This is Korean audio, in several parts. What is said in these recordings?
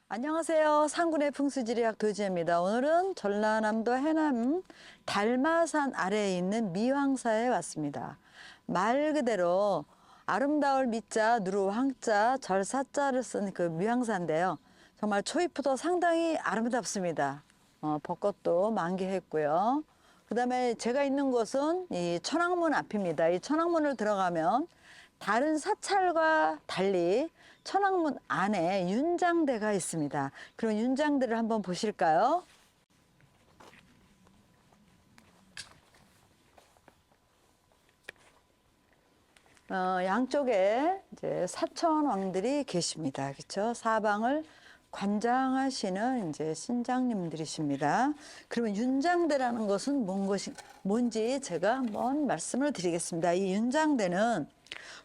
안녕하세요. 상군의 풍수지리학 도지혜입니다. 오늘은 전라남도 해남 달마산 아래에 있는 미왕사에 왔습니다. 말 그대로 아름다울 미자, 누루 황자, 절사자를 쓴 그 미왕사인데요. 정말 초입부터 상당히 아름답습니다. 벚꽃도 만개했고요. 그 다음에 제가 있는 곳은 이 천왕문 앞입니다. 이 천왕문을 들어가면 다른 사찰과 달리 천왕문 안에 윤장대가 있습니다. 그럼 윤장대를 한번 보실까요? 양쪽에 이제 사천 왕들이 계십니다. 그렇죠? 사방을 관장하시는 이제 신장님들이십니다. 그러면 윤장대라는 것은 뭔지 제가 한번 말씀을 드리겠습니다. 이 윤장대는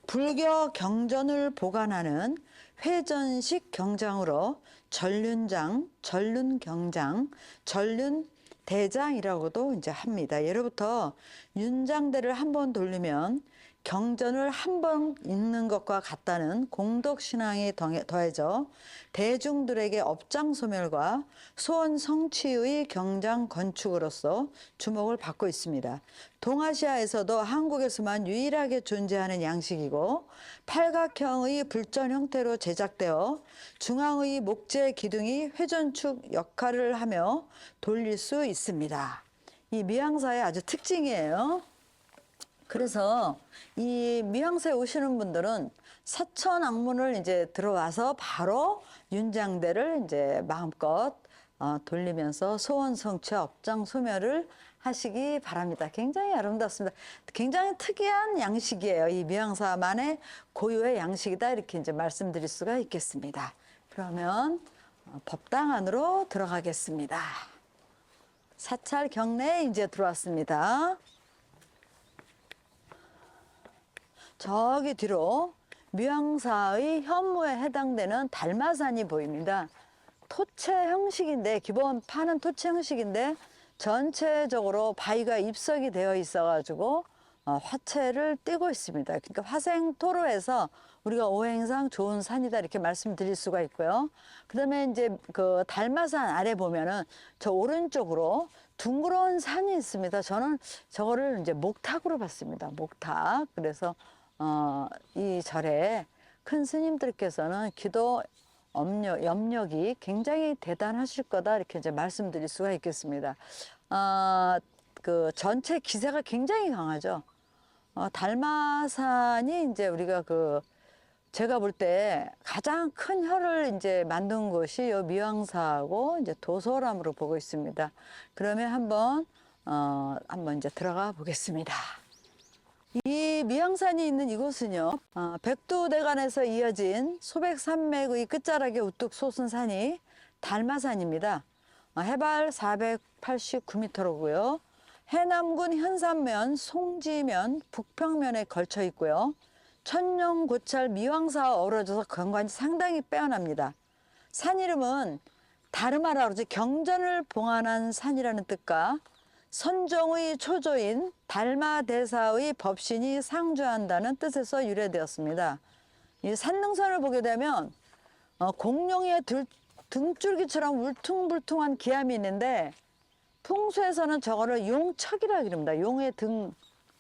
불교 경전을 보관하는 회전식 경장으로 전륜장, 전륜경장, 전륜대장이라고도 이제 합니다. 예로부터 윤장대를 한번 돌리면 경전을 한 번 읽는 것과 같다는 공덕신앙이 더해져 대중들에게 업장소멸과 소원 성취의 경장 건축으로서 주목을 받고 있습니다. 동아시아에서도 한국에서만 유일하게 존재하는 양식이고 팔각형의 불전 형태로 제작되어 중앙의 목재 기둥이 회전축 역할을 하며 돌릴 수 있습니다. 이 미왕사의 아주 특징이에요. 그래서 이 미왕사에 오시는 분들은 사천왕문을 이제 들어와서 바로 윤장대를 이제 마음껏 돌리면서 소원 성취 업장 소멸을 하시기 바랍니다. 굉장히 아름답습니다. 굉장히 특이한 양식이에요. 이 미왕사만의 고유의 양식이다 이렇게 이제 말씀드릴 수가 있겠습니다. 그러면 법당 안으로 들어가겠습니다. 사찰 경내에 이제 들어왔습니다. 저기 뒤로 미왕사의 현무에 해당되는 달마산이 보입니다. 토채 형식인데 기본 파는 토채 형식인데 전체적으로 바위가 입석이 되어 있어 가지고 화채를 띠고 있습니다. 그러니까 화생토로에서 우리가 오행상 좋은 산이다 이렇게 말씀드릴 수가 있고요. 그다음에 이제 그 달마산 아래 보면은 저 오른쪽으로 둥그런 산이 있습니다. 저는 저거를 이제 목탁으로 봤습니다. 목탁. 그래서 이 절에 큰 스님들께서는 기도 염력이 굉장히 대단하실 거다 이렇게 이제 말씀드릴 수가 있겠습니다. 그 전체 기세가 굉장히 강하죠. 달마산이 이제 우리가 제가 볼 때 가장 큰 혀를 이제 만든 곳이 요 미왕사하고 이제 도소람으로 보고 있습니다. 그러면 한번 이제 들어가 보겠습니다. 이 미왕산이 있는 이곳은요, 백두대간에서 이어진 소백산맥의 끝자락에 우뚝 솟은 산이 달마산입니다. 해발 489m로고요. 해남군 현산면, 송지면, 북평면에 걸쳐 있고요. 천룡고찰 미왕사와 어우러져서 경관이 상당히 빼어납니다. 산 이름은 다르마라 그러지 경전을 봉안한 산이라는 뜻과 선종의 초조인 달마대사의 법신이 상주한다는 뜻에서 유래되었습니다. 이 산능선을 보게 되면 공룡의 등줄기처럼 울퉁불퉁한 기암이 있는데 풍수에서는 저거를 용척이라고 그럽니다. 용의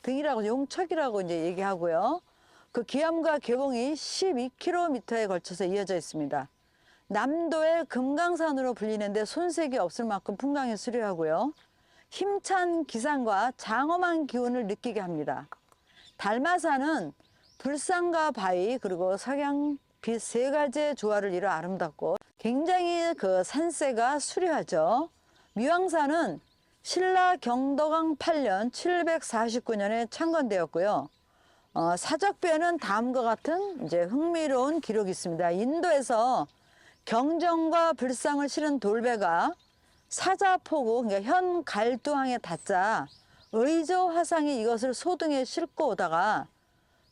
등이라고 용척이라고 이제 얘기하고요. 그 기암과 계봉이 12km에 걸쳐서 이어져 있습니다. 남도의 금강산으로 불리는데 손색이 없을 만큼 풍광이 수려하고요. 힘찬 기상과 장엄한 기운을 느끼게 합니다. 달마산은 불상과 바위 그리고 석양, 빛 세 가지의 조화를 이뤄 아름답고 굉장히 그 산세가 수려하죠. 미왕산은 신라 경덕왕 8년 749년에 창건되었고요. 사적배에는 다음과 같은 이제 흥미로운 기록이 있습니다. 인도에서 경정과 불상을 실은 돌배가 사자포구, 그러니까 현 갈두항에 닿자 의조 화상이 이것을 소등에 싣고 오다가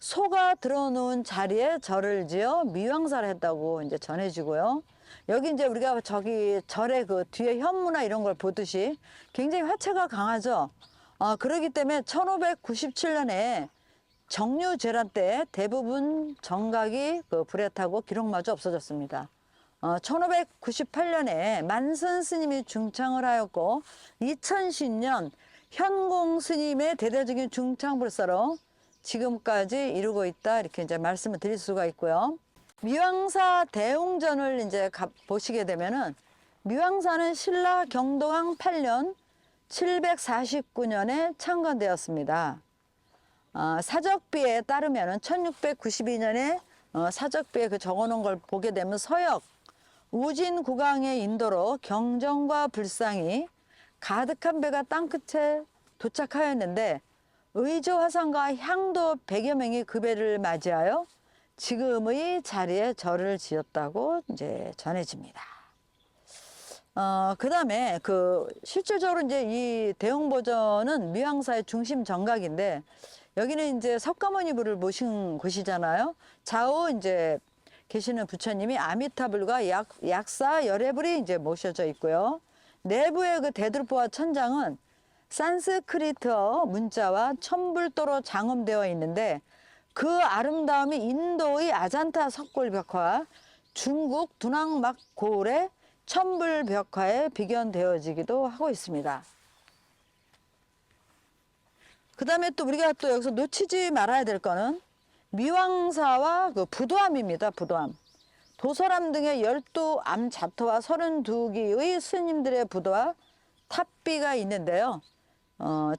소가 들어놓은 자리에 절을 지어 미왕사를 했다고 이제 전해지고요. 여기 이제 우리가 저기 절의 그 뒤에 현무나 이런 걸 보듯이 굉장히 화체가 강하죠. 그렇기 때문에 1597년에 정류재란 때 대부분 정각이 불에 타고 기록마저 없어졌습니다. 1598년에 만선 스님이 중창을 하였고 2010년 현공 스님의 대대적인 중창불사로 지금까지 이루고 있다, 이렇게 이제 말씀을 드릴 수가 있고요. 미왕사 대웅전을 이제 보시게 되면은, 미왕사는 신라 경동왕 8년 749년에 창건되었습니다. 사적비에 따르면은 1692년에 사적비에 그 적어놓은 걸 보게 되면 서역 우진국왕의 인도로 경정과 불상이 가득한 배가 땅끝에 도착하였는데, 의조 화상과 향도 100여 명이 그 배를 맞이하여 지금의 자리에 절을 지었다고 이제 전해집니다. 그 다음에 실질적으로 이제 이 대웅보전은 미왕사의 중심 정각인데, 여기는 이제 석가모니부를 모신 곳이잖아요. 좌우 이제 계시는 부처님이 아미타불과 약사 열애불이 이제 모셔져 있고요. 내부의 그 대들보와 천장은 산스크리트어 문자와 천불도로 장엄되어 있는데, 그 아름다움이 인도의 아잔타 석골 벽화, 중국 두낭막 고을의 천불 벽화에 비견되어지기도 하고 있습니다. 그 다음에 또 우리가 또 여기서 놓치지 말아야 될 거는 미왕사와 그 부도암입니다. 부도암. 도서람 등의 12암 자토와 32기의 스님들의 부도와 탑비가 있는데요.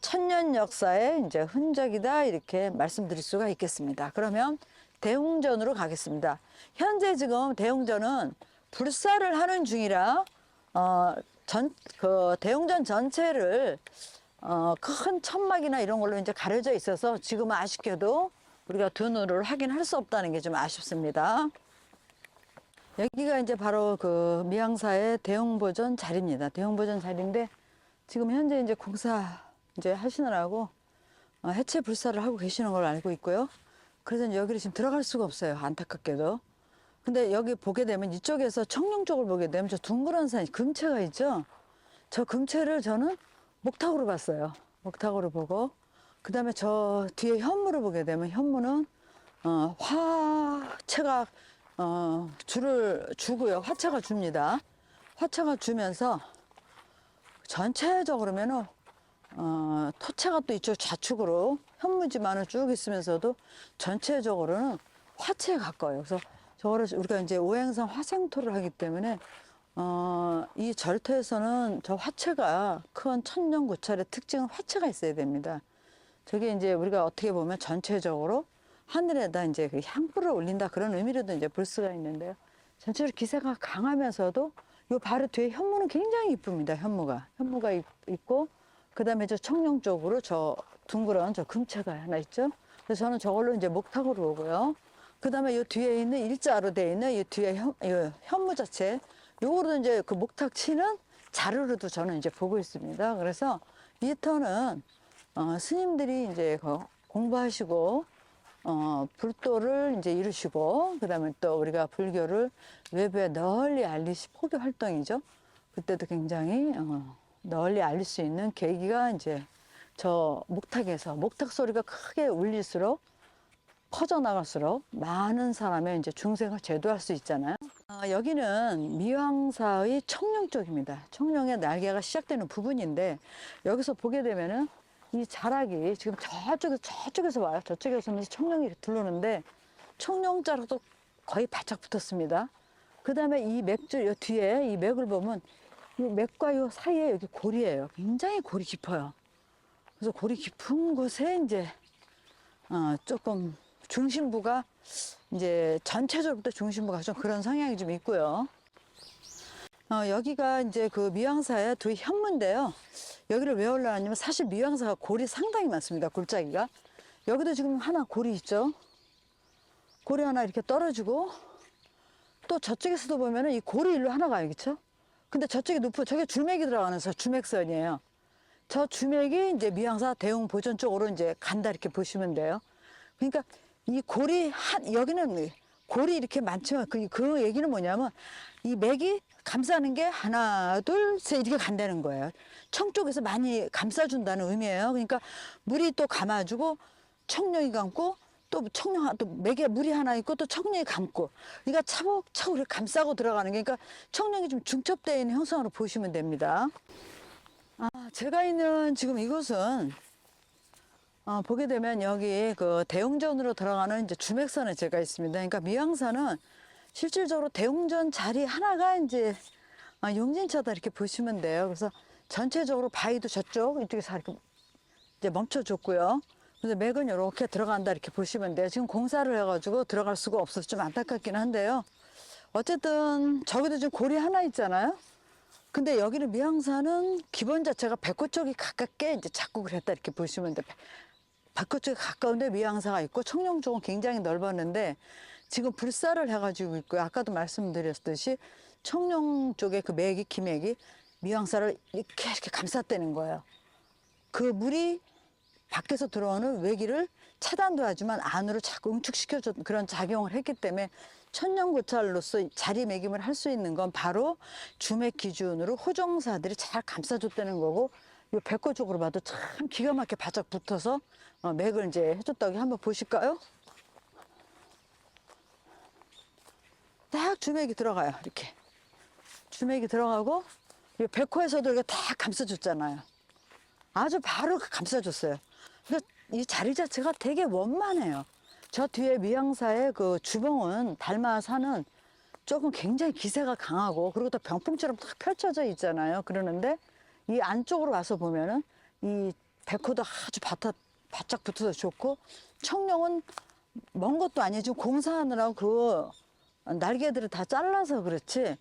천년 역사의 이제 흔적이다, 이렇게 말씀드릴 수가 있겠습니다. 그러면 대웅전으로 가겠습니다. 현재 지금 대웅전은 불사를 하는 중이라 대웅전 전체를 큰 천막이나 이런 걸로 이제 가려져 있어서 지금은 아쉽게도 우리가 두 눈으로 확인할 수 없다는 게 좀 아쉽습니다. 여기가 이제 바로 그 미왕사의 대웅보전 자리입니다. 대웅보전 자리인데, 지금 현재 이제 공사 이제 하시느라고 해체 불사를 하고 계시는 걸 알고 있고요. 그래서 여기를 지금 들어갈 수가 없어요, 안타깝게도. 근데 여기 보게 되면, 이쪽에서 청룡 쪽을 보게 되면 저 둥그런 산, 금채가 있죠. 저 금채를 저는 목탁으로 봤어요. 목탁으로 보고, 그 다음에 저 뒤에 현무를 보게 되면, 현무는 화채가 줄을 주고요. 화채가 줍니다. 화채가 주면서 전체적으로면은 토채가 또 이쪽 좌측으로 현무지만은 쭉 있으면서도 전체적으로는 화채에 가까워요. 그래서 저거를 우리가 이제 오행상 화생토를 하기 때문에 이 절터에서는 저 화채가 큰 천년고찰의 특징은 화채가 있어야 됩니다. 저게 이제 우리가 어떻게 보면 전체적으로 하늘에다 이제 그 향불을 올린다, 그런 의미로도 이제 볼 수가 있는데요. 전체적으로 기세가 강하면서도 요 바로 뒤에 현무는 굉장히 이쁩니다. 현무가 있고, 그 다음에 저 청룡 쪽으로 저 둥그런 저 금채가 하나 있죠. 그래서 저는 저걸로 이제 목탁으로 오고요. 그 다음에 요 뒤에 있는 일자로 되어 있는 이 뒤에 현무 자체, 요거로 이제 그 목탁 치는 자료로도 저는 이제 보고 있습니다. 그래서 이 터는 스님들이 이제 공부하시고 불도를 이제 이루시고, 그 다음에 또 우리가 불교를 외부에 널리 알리시 포교 활동이죠. 그때도 굉장히 널리 알릴 수 있는 계기가 이제 저 목탁에서, 목탁 소리가 크게 울릴수록, 퍼져나갈수록 많은 사람의 이제 중생을 제도할 수 있잖아요. 여기는 미왕사의 청룡 쪽입니다. 청룡의 날개가 시작되는 부분인데, 여기서 보게 되면은 이 자락이 지금 저쪽에서 와요. 저쪽에서는 청룡이 들어오는데, 청룡 자락도 거의 바짝 붙었습니다. 그 다음에 이 맥주, 요 뒤에 이 맥을 보면, 이 맥과 요 사이에 여기 골이에요. 굉장히 골이 깊어요. 그래서 골이 깊은 곳에 이제 조금 중심부가 이제 전체적으로 중심부가 좀 그런 성향이 좀 있고요. 여기가 이제 그 미왕사의 두 현무인데요. 여기를 왜 올라왔냐면, 사실 미왕사가 골이 상당히 많습니다. 골짜기가. 여기도 지금 하나 골이 있죠. 골이 하나 이렇게 떨어지고, 또 저쪽에서도 보면은 이 골이 일로 하나 가요. 그쵸? 근데 저쪽에 높은, 저게 줄맥이 들어가는 주맥선이에요. 저 주맥이 이제 미왕사 대웅보전 쪽으로 이제 간다, 이렇게 보시면 돼요. 그러니까 이 골이 여기는 골이 이렇게 많지만 그 얘기는 뭐냐면, 이 맥이 감싸는 게 하나, 둘, 셋 이렇게 간다는 거예요. 청 쪽에서 많이 감싸준다는 의미예요. 그러니까 물이 또 감아주고, 청룡이 감고, 또 청룡, 또 맥에 물이 하나 있고 또 청룡이 감고. 그러니까 차곡차곡 이렇게 감싸고 들어가는 게, 그러니까 청룡이 좀 중첩되어 있는 형상으로 보시면 됩니다. 제가 있는 지금 이곳은, 보게 되면 여기 그 대웅전으로 들어가는 이제 주맥선에 제가 있습니다. 그러니까 미왕산은 실질적으로 대웅전 자리 하나가 이제 용진차다 이렇게 보시면 돼요. 그래서 전체적으로 바위도 저쪽, 이쪽에서 이렇게 이제 멈춰줬고요. 그래서 맥은 이렇게 들어간다 이렇게 보시면 돼요. 지금 공사를 해가지고 들어갈 수가 없어서 좀 안타깝긴 한데요. 어쨌든 저기도 지금 골이 하나 있잖아요. 근데 여기는 미왕산은 기본 자체가 백호 쪽이 가깝게 이제 작곡을 했다 이렇게 보시면 돼요. 백호 쪽에 가까운데 미왕사가 있고 청룡 쪽은 굉장히 넓었는데 지금 불사를 해가지고 있고요. 아까도 말씀드렸듯이 청룡 쪽에 그 맥이 기맥이 미왕사를 이렇게 감쌌다는 거예요. 그 물이 밖에서 들어오는 외기를 차단도 하지만 안으로 자꾸 응축시켜줘 그런 작용을 했기 때문에 천년고찰로서 자리매김을 할 수 있는 건 바로 주맥 기준으로 호종사들이 잘 감싸줬다는 거고, 이 백호 쪽으로 봐도 참 기가 막히게 바짝 붙어서 맥을 이제 해줬다고 한번 보실까요? 딱 주맥이 들어가요. 이렇게 주맥이 들어가고 이 백호에서도 이렇게 다 감싸줬잖아요. 아주 바로 감싸줬어요. 그러니까 이 자리 자체가 되게 원만해요. 저 뒤에 미왕사의 그 주봉은 달마산은 조금 굉장히 기세가 강하고 그리고 또 병풍처럼 딱 펼쳐져 있잖아요. 그러는데 이 안쪽으로 와서 보면은 이 백호도 아주 바짝 붙어서 좋고 청룡은 먼 것도 아니지 공사하느라고 그 날개들을 다 잘라서 그렇지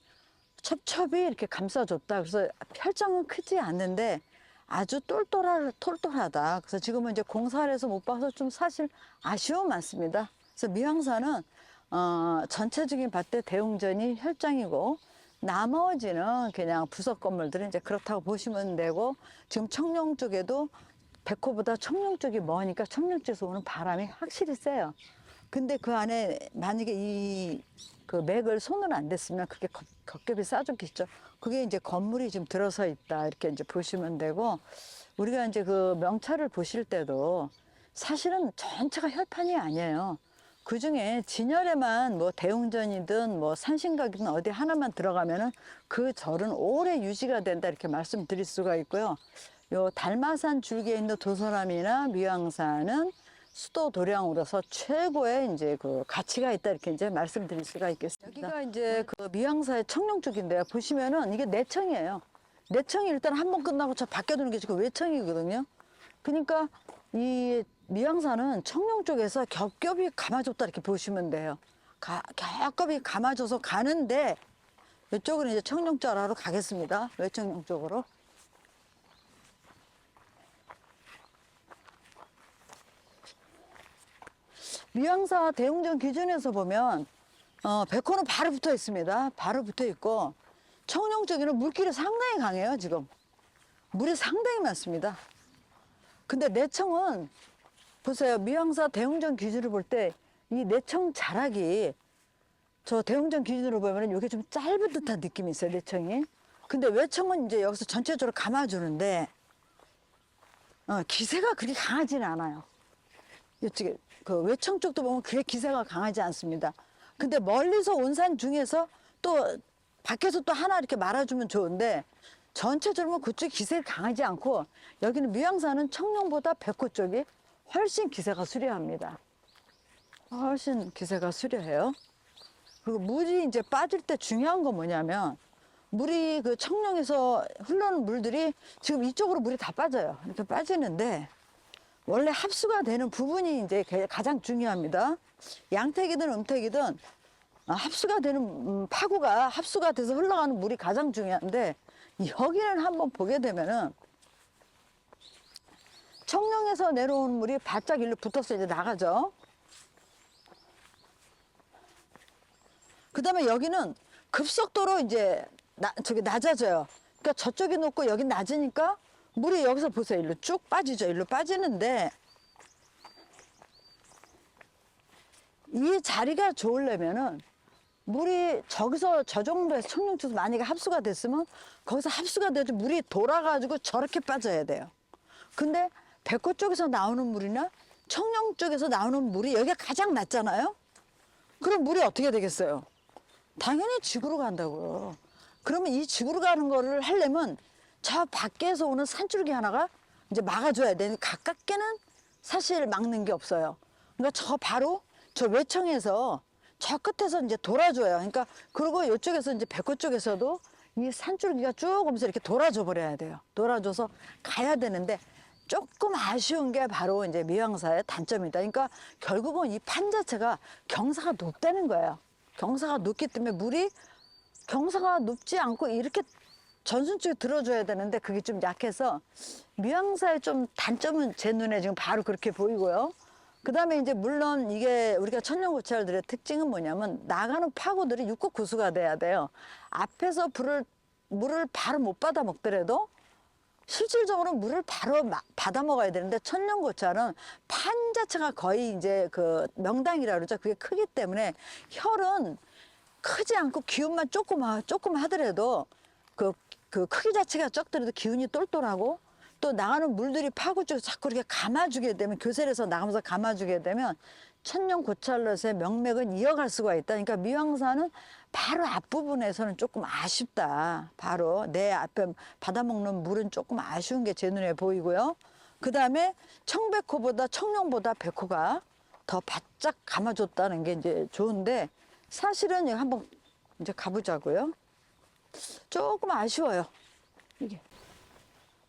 첩첩이 이렇게 감싸줬다. 그래서 펼장은 크지 않는데 아주 똘똘하다. 그래서 지금은 이제 공사를 해서 못 봐서 좀 사실 아쉬움 많습니다. 그래서 미왕산은 전체적인 봤을 때 대웅전이 혈장이고 나머지는 그냥 부속 건물들은 이제 그렇다고 보시면 되고, 지금 청룡 쪽에도 백호보다 청룡 쪽이 머니까 청룡 쪽에서 오는 바람이 확실히 세요. 근데 그 안에 만약에 이 그 맥을 손을 안 댔으면 그게 겹겹이 싸졌겠죠. 그게 이제 건물이 좀 들어서 있다 이렇게 이제 보시면 되고, 우리가 이제 그 명찰을 보실 때도 사실은 전체가 혈판이 아니에요. 그 중에 진열에만 뭐 대웅전이든 뭐 산신각이든 어디 하나만 들어가면은 그 절은 오래 유지가 된다 이렇게 말씀드릴 수가 있고요. 요 달마산 줄기에 있는 도소람이나 미왕산은 수도 도량으로서 최고의 이제 그 가치가 있다 이렇게 이제 말씀드릴 수가 있겠습니다. 여기가 이제 그 미왕사의 청룡 쪽인데요. 보시면은 이게 내청이에요. 내청이 일단 한 번 끝나고 저 밖에 두는 게 지금 외청이거든요. 그러니까 이 미왕산은 청룡 쪽에서 겹겹이 감아줬다 이렇게 보시면 돼요. 겹겹이 감아줘서 가는데 이쪽은 이제 청룡 자라로 가겠습니다. 외청룡 쪽으로. 미왕사 대웅전 기준에서 보면 백호는 바로 붙어 있습니다. 바로 붙어 있고 청룡 쪽에는 물길이 상당히 강해요. 지금 물이 상당히 많습니다. 근데 내청은 보세요. 미왕사 대웅전 기준을 볼 때 이 내청 자락이 저 대웅전 기준으로 보면 이게 좀 짧은 듯한 느낌이 있어요. 내청이. 근데 외청은 이제 여기서 전체적으로 감아주는데 기세가 그렇게 강하지는 않아요. 이쪽에 그 외청 쪽도 보면 그게 기세가 강하지 않습니다. 근데 멀리서 온 산 중에서 또 밖에서 또 하나 이렇게 말아주면 좋은데 전체적으로 그쪽 기세가 강하지 않고 여기는 미왕산은 청룡보다 백호 쪽이 훨씬 기세가 수려합니다. 훨씬 기세가 수려해요. 그리고 물이 이제 빠질 때 중요한 건 뭐냐면 물이 그 청룡에서 흘러오는 물들이 지금 이쪽으로 물이 다 빠져요. 이렇게 빠지는데 원래 합수가 되는 부분이 이제 가장 중요합니다. 양택이든 음택이든 합수가 되는 파구가 합수가 돼서 흘러가는 물이 가장 중요한데 여기는 한번 보게 되면은 청룡에서 내려오는 물이 바짝 일로 붙어서 이제 나가죠. 그 다음에 여기는 급속도로 이제 저기 낮아져요. 그러니까 저쪽이 높고 여기 낮으니까 물이 여기서 보세요. 일로 쭉 빠지죠. 일로 빠지는데 이 자리가 좋으려면은 물이 저기서 저 정도에서 청룡쪽에서 만약에 합수가 됐으면 거기서 합수가 돼서 물이 돌아가지고 저렇게 빠져야 돼요. 근데 백호 쪽에서 나오는 물이나 청룡 쪽에서 나오는 물이 여기가 가장 낮잖아요. 그럼 물이 어떻게 되겠어요? 당연히 지구로 간다고요. 그러면 이 지구로 가는 거를 하려면 저 밖에서 오는 산줄기 하나가 이제 막아줘야 돼. 가깝게는 사실 막는 게 없어요. 그러니까 저 바로 저 외청에서 저 끝에서 이제 돌아줘요. 그러니까 그리고 이쪽에서 이제 백호 쪽에서도 이 산줄기가 쭉 오면서 이렇게 돌아줘 버려야 돼요. 돌아줘서 가야 되는데 조금 아쉬운 게 바로 이제 미왕사의 단점이다. 그러니까 결국은 이 판 자체가 경사가 높다는 거예요. 경사가 높기 때문에 물이 경사가 높지 않고 이렇게 전순 쪽에 들어줘야 되는데 그게 좀 약해서 미왕사의 좀 단점은 제 눈에 지금 바로 그렇게 보이고요. 그 다음에 이제 물론 이게 우리가 천년고찰들의 특징은 뭐냐면 나가는 파고들이 육국 구수가 돼야 돼요. 앞에서 물을 바로 못 받아 먹더라도 실질적으로 물을 바로 받아 먹어야 되는데 천년고찰은 판 자체가 거의 이제 그 명당이라 그러죠. 그게 크기 때문에 혈은 크지 않고 기운만 조금 하더라도 그 크기 자체가 적더라도 기운이 똘똘하고 또 나가는 물들이 파고 쪽에서 자꾸 이렇게 감아주게 되면 교세에서 나가면서 감아주게 되면 천년고찰로서의 명맥은 이어갈 수가 있다. 그러니까 미왕사는 바로 앞부분에서는 조금 아쉽다. 바로 내 앞에 받아먹는 물은 조금 아쉬운 게 제 눈에 보이고요. 그 다음에 청백호보다 청룡보다 백호가 더 바짝 감아줬다는 게 이제 좋은데 사실은 여기 한번 이제 가보자고요. 조금 아쉬워요. 이게.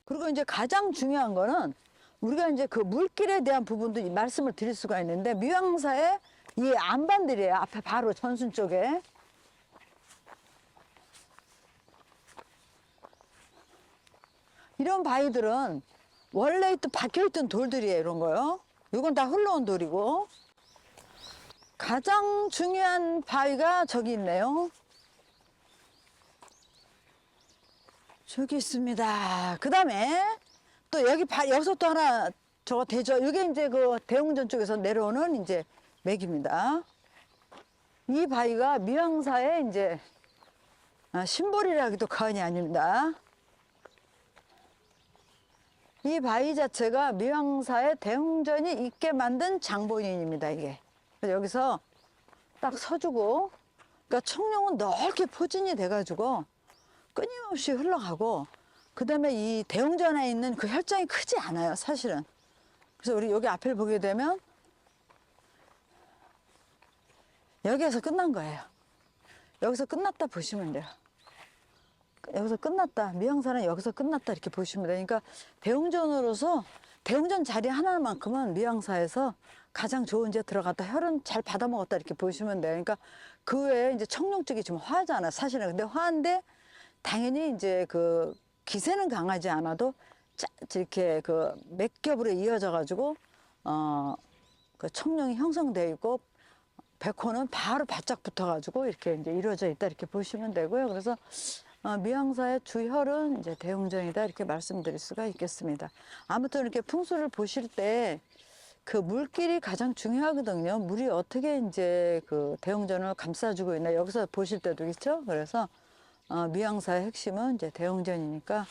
그리고 이제 가장 중요한 거는 우리가 이제 그 물길에 대한 부분도 말씀을 드릴 수가 있는데 미왕사의 이 안반들이에요. 앞에 바로 전순 쪽에. 이런 바위들은 원래 또 박혀있던 돌들이에요. 이런 거요. 이건 다 흘러온 돌이고 가장 중요한 바위가 저기 있네요. 저기 있습니다. 그 다음에 또 여기서 또 하나 저거 대죠. 이게 이제 그 대웅전 쪽에서 내려오는 이제 맥입니다. 이 바위가 미왕사의 이제 심볼이라 해도 과언이 아닙니다. 이 바위 자체가 미왕사의 대웅전이 있게 만든 장본인입니다. 이게. 그래서 여기서 딱 서주고, 그러니까 청룡은 넓게 포진이 돼가지고 끊임없이 흘러가고, 그 다음에 이 대웅전에 있는 그 혈장이 크지 않아요, 사실은. 그래서 우리 여기 앞을 보게 되면 여기에서 끝난 거예요. 여기서 끝났다 보시면 돼요. 여기서 끝났다. 미왕사는 여기서 끝났다 이렇게 보시면 돼요. 그러니까 대웅전으로서 대웅전 자리 하나만큼은 미왕사에서 가장 좋은 데 들어갔다. 혈은 잘 받아먹었다 이렇게 보시면 돼요. 그러니까 그 외에 이제 청룡 쪽이 지금 화잖아, 사실은. 근데 화인데 당연히 이제 그 기세는 강하지 않아도 이렇게 그 맥겹으로 이어져 가지고 그 청룡이 형성되어 있고 백호는 바로 바짝 붙어 가지고 이렇게 이제 이루어져 있다 이렇게 보시면 되고요. 그래서 미왕사의 주혈은 이제 대웅전이다 이렇게 말씀드릴 수가 있겠습니다. 아무튼 이렇게 풍수를 보실 때 그 물길이 가장 중요하거든요. 물이 어떻게 이제 그 대웅전을 감싸주고 있나 여기서 보실 때도 있죠. 그래서 미왕사의 핵심은 이제 대웅전이니까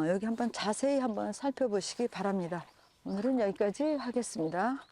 여기 한번 자세히 한번 살펴보시기 바랍니다. 오늘은 여기까지 하겠습니다.